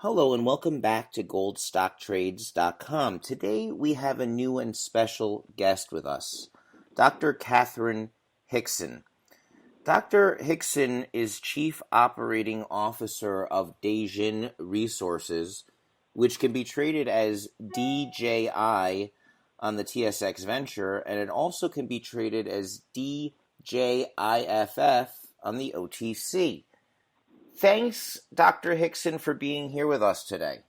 Hello and welcome back to goldstocktrades.com. Today we have a new and special guest with us, Dr. Catherine Hickson. Dr. Hickson is Chief Operating Officer of Dajin Resources, which can be traded as DJI on the TSX Venture, and it also can be traded as DJIFF on the OTC. Thanks, Dr. Hickson, for being here with us today.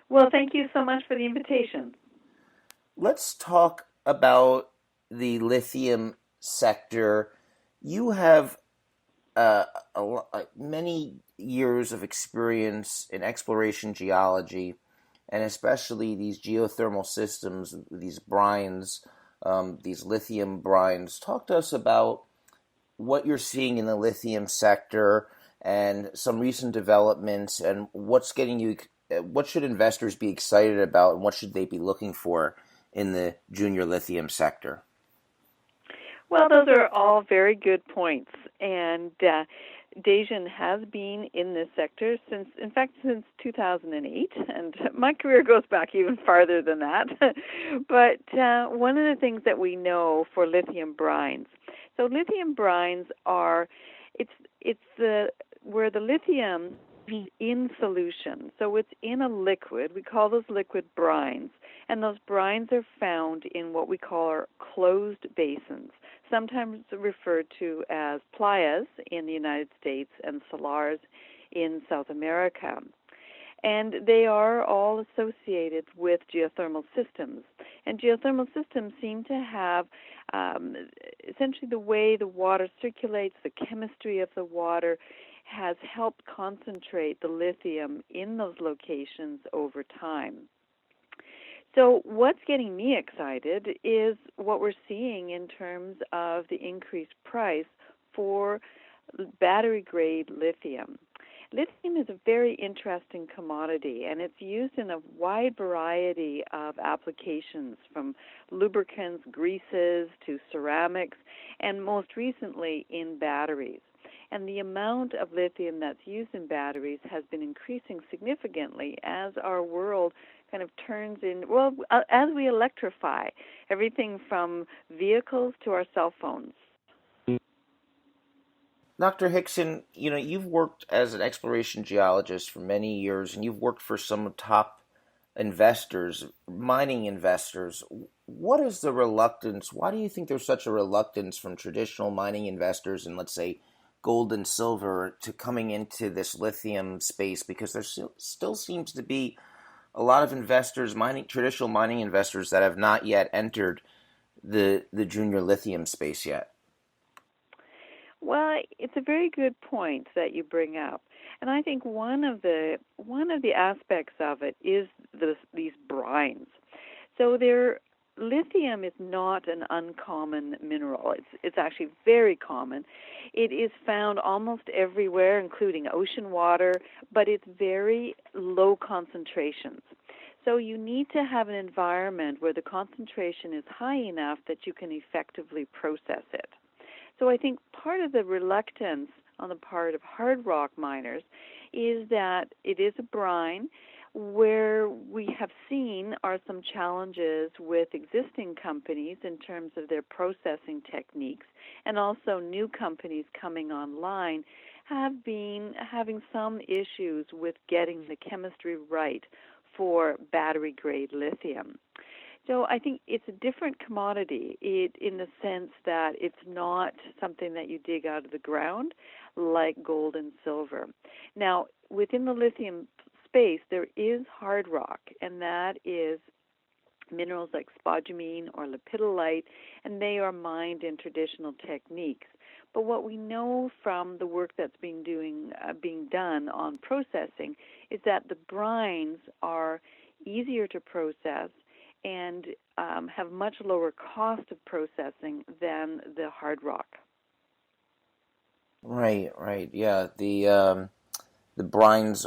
Well, thank you so much for the invitation. Let's talk about the lithium sector. You have many years of experience in exploration geology, and especially these geothermal systems, these brines, these lithium brines. Talk to us about what you're seeing in the lithium sector and some recent developments, and what should investors be excited about, and what should they be looking for in the junior lithium sector? Well, those are all very good points, and Dajin has been in this sector since 2008, and my career goes back even farther than that. But one of the things that we know for lithium brines, so lithium brines are, where the lithium is in solution. So it's in a liquid. We call those liquid brines. And those brines are found in what we call our closed basins, sometimes referred to as playas in the United States and salars in South America. And they are all associated with geothermal systems. And geothermal systems seem to have essentially the way the water circulates, the chemistry of the water, has helped concentrate the lithium in those locations over time. So what's getting me excited is what we're seeing in terms of the increased price for battery-grade lithium. Lithium is a very interesting commodity, and it's used in a wide variety of applications, from lubricants, greases, to ceramics, and most recently in batteries. And the amount of lithium that's used in batteries has been increasing significantly as our world kind of turns in, as we electrify everything from vehicles to our cell phones. Dr. Hickson, you've worked as an exploration geologist for many years, and you've worked for some top investors, mining investors. What is the reluctance? Why do you think there's such a reluctance from traditional mining investors in, let's say, gold and silver to coming into this lithium space? Because there still seems to be a lot of investors, traditional mining investors, that have not yet entered the junior lithium space yet. Well, it's a very good point that you bring up, and I think one of the aspects of it is these brines. So lithium is not an uncommon mineral. It's actually very common. It is found almost everywhere, including ocean water, but it's very low concentrations. So you need to have an environment where the concentration is high enough that you can effectively process it. So I think part of the reluctance on the part of hard rock miners is that it is a brine. Where we have seen are some challenges with existing companies in terms of their processing techniques, and also new companies coming online have been having some issues with getting the chemistry right for battery-grade lithium. So I think it's a different commodity in the sense that it's not something that you dig out of the ground like gold and silver. Now, within the lithium space, there is hard rock, and that is minerals like spodumene or lepidolite, and they are mined in traditional techniques. But what we know from the work that's being done on processing is that the brines are easier to process and have much lower cost of processing than the hard rock. Right. Yeah, the brines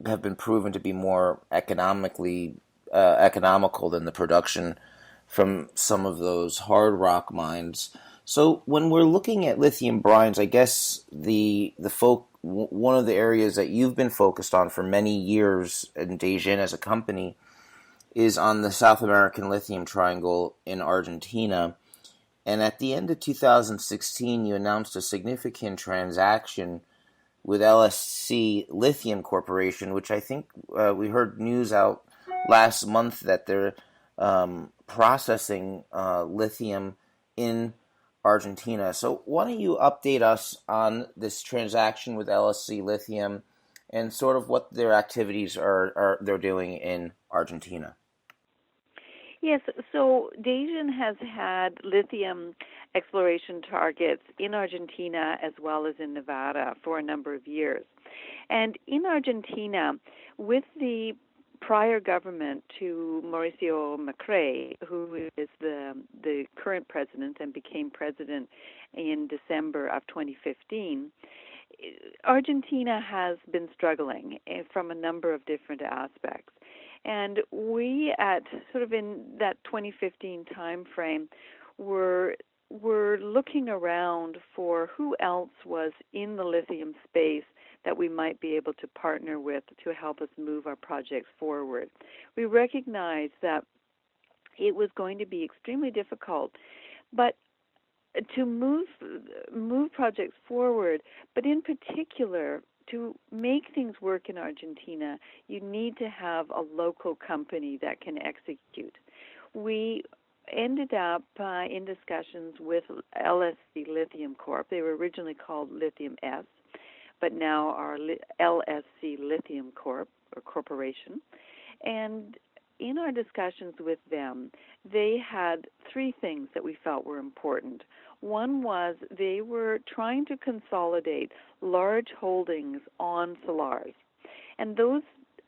have been proven to be more economical than the production from some of those hard rock mines. So when we're looking at lithium brines, I guess the one of the areas that you've been focused on for many years in Dajin as a company is on the South American Lithium Triangle in Argentina. And at the end of 2016, you announced a significant transaction with LSC Lithium Corporation, which I think we heard news out last month that they're processing lithium in Argentina. So why don't you update us on this transaction with LSC Lithium and sort of what their activities are they're doing in Argentina? Yes, so Dajin has had lithium exploration targets in Argentina as well as in Nevada for a number of years. And in Argentina, with the prior government to Mauricio Macri, who is the current president and became president in December of 2015, Argentina has been struggling from a number of different aspects. And we, at sort of in that 2015 time frame, were looking around for who else was in the lithium space that we might be able to partner with to help us move our projects forward. We recognized that it was going to be extremely difficult, but to move projects forward, but in particular to make things work in Argentina, you need to have a local company that can execute. We ended up in discussions with LSC Lithium Corp. They were originally called Lithium S, but now are LSC Lithium Corp or Corporation. And in our discussions with them, they had three things that we felt were important. One was they were trying to consolidate large holdings on salars. And those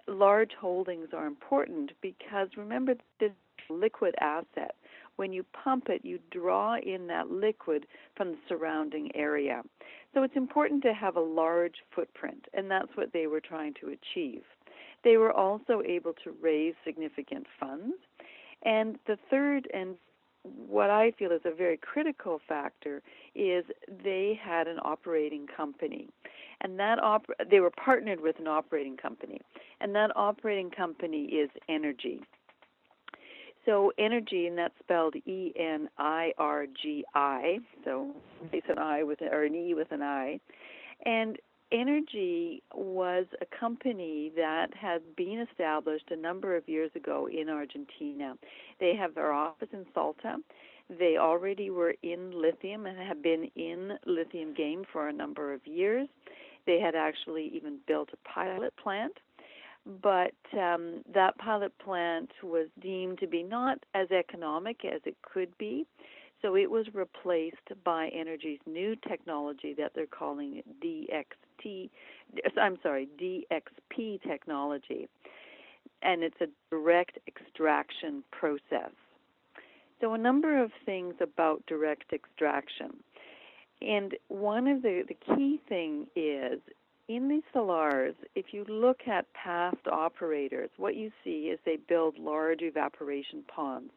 large holdings are important because remember, this liquid asset. When you pump it, you draw in that liquid from the surrounding area. So it's important to have a large footprint, and that's what they were trying to achieve. They were also able to raise significant funds. And the third, and what I feel is a very critical factor, is they had an operating company. And that they were partnered with an operating company. And that operating company is Energy. So Energy, and that's spelled Enirgi, so it's an I with or an E with an I. And Energy was a company that had been established a number of years ago in Argentina. They have their office in Salta. They already were in lithium and have been in lithium game for a number of years. They had actually even built a pilot plant. But that pilot plant was deemed to be not as economic as it could be, so it was replaced by Energy's new technology that they're calling DXP technology, and it's a direct extraction process. So a number of things about direct extraction, and one of the key thing is, in these salars, if you look at past operators, what you see is they build large evaporation ponds.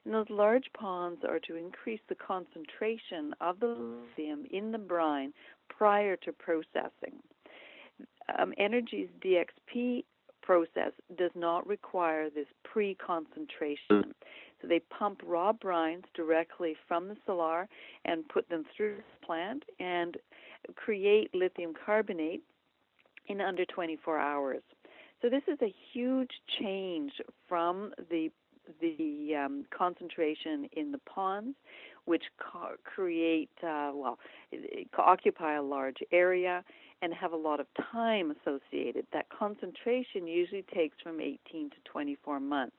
And those large ponds are to increase the concentration of the lithium in the brine prior to processing. Energy's DXP process does not require this pre-concentration. So they pump raw brines directly from the salar and put them through the plant and create lithium carbonate in under 24 hours. So this is a huge change from the concentration in the ponds, which occupy a large area and have a lot of time associated. That concentration usually takes from 18 to 24 months.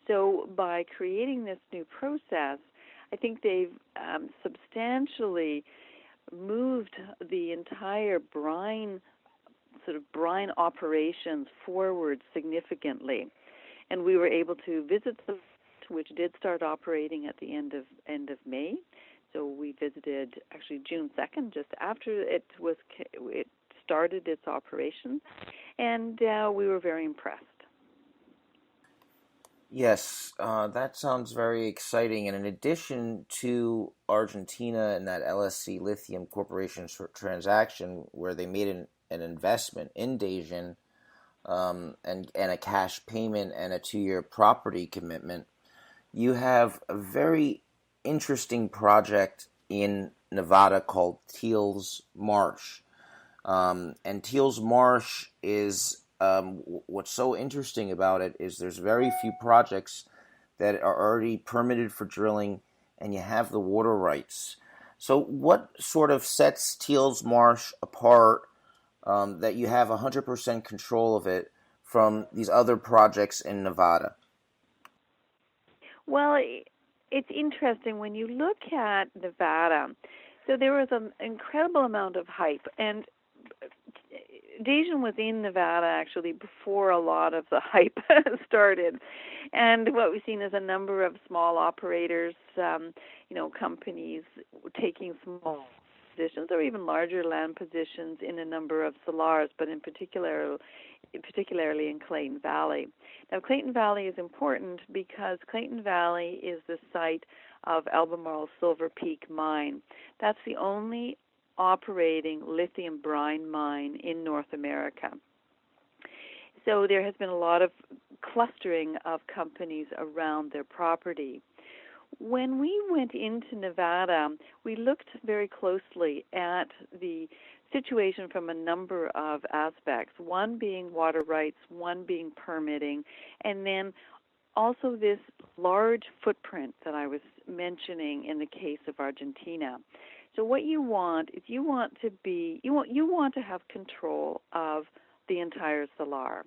So by creating this new process, I think they've substantially moved the entire brine operations forward significantly. And we were able to visit the which did start operating at the end of May. So we visited actually June 2nd, just after it started its operation, and we were very impressed. Yes, that sounds very exciting. And in addition to Argentina and that LSC Lithium Corporation transaction, where they made an investment in Dajin, and a cash payment and a 2-year property commitment, you have a very interesting project in Nevada called Teels Marsh. And Teels Marsh is, what's so interesting about it is there's very few projects that are already permitted for drilling, and you have the water rights. So what sort of sets Teels Marsh apart, that you have 100% control of it from these other projects in Nevada? Well, it's interesting when you look at Nevada. So there was an incredible amount of hype, and Dajin was in Nevada actually before a lot of the hype started. And what we've seen is a number of small operators, companies taking small positions or even larger land positions in a number of salars, but particularly in Clayton Valley. Now, Clayton Valley is important because Clayton Valley is the site of Albemarle Silver Peak mine. That's the only operating lithium brine mine in North America. So there has been a lot of clustering of companies around their property. When we went into Nevada, we looked very closely at the situation from a number of aspects, one being water rights, one being permitting, and then also this large footprint that I was mentioning in the case of Argentina. So what you want is you want to have control of the entire salar.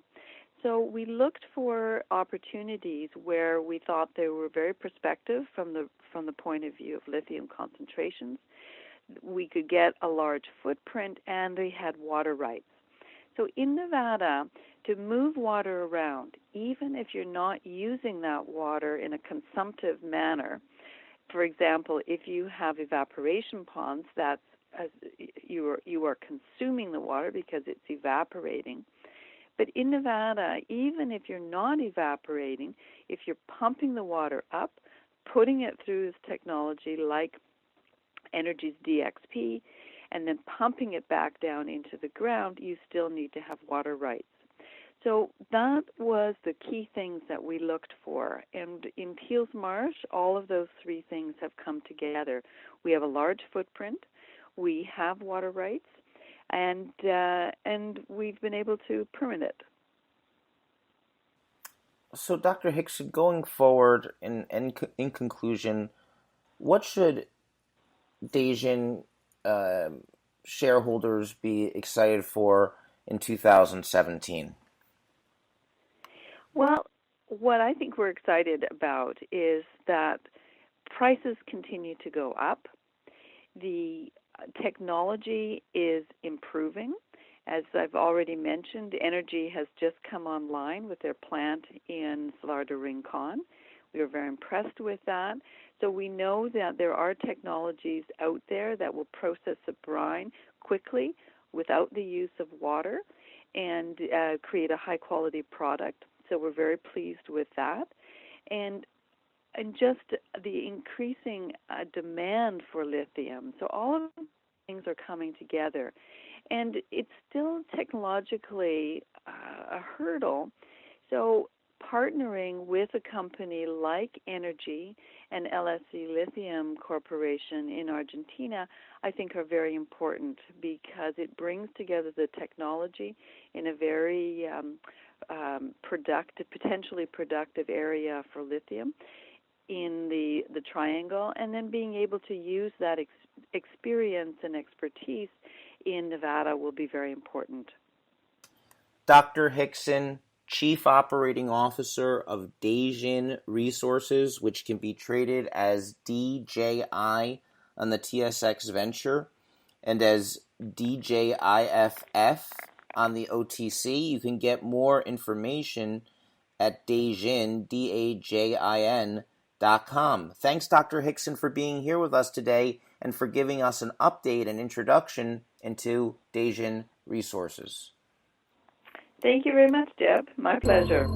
So we looked for opportunities where we thought they were very prospective from the point of view of lithium concentrations. We could get a large footprint, and they had water rights. So in Nevada, to move water around, even if you're not using that water in a consumptive manner, for example, if you have evaporation ponds, that's as you are consuming the water because it's evaporating. But in Nevada, even if you're not evaporating, if you're pumping the water up, putting it through this technology like Energy's DXP, and then pumping it back down into the ground, you still need to have water rights. So that was the key things that we looked for. And in Teels Marsh, all of those three things have come together. We have a large footprint, we have water rights, and we've been able to permit it. So, Dr. Hickson, going forward, in conclusion, what should Dajin shareholders be excited for in 2017? Well, what I think we're excited about is that prices continue to go up. The technology is improving. As I've already mentioned, Energy has just come online with their plant in Salar de Rincon. We were very impressed with that. So we know that there are technologies out there that will process the brine quickly without the use of water and create a high-quality product. So we're very pleased with that. And just the increasing demand for lithium. So all of these things are coming together. And it's still technologically a hurdle. So partnering with a company like Energy and LSC Lithium Corporation in Argentina, I think are very important because it brings together the technology in a very potentially productive area for lithium in the triangle, and then being able to use that experience and expertise in Nevada will be very important. Dr. Hickson, Chief Operating Officer of Dajin Resources, which can be traded as DJI on the TSX Venture and as DJIFF on the OTC. You can get more information at Dajin, DAJIN.com. Thanks, Dr. Hickson, for being here with us today and for giving us an update and introduction into Dajin Resources. Thank you very much, Deb. My pleasure.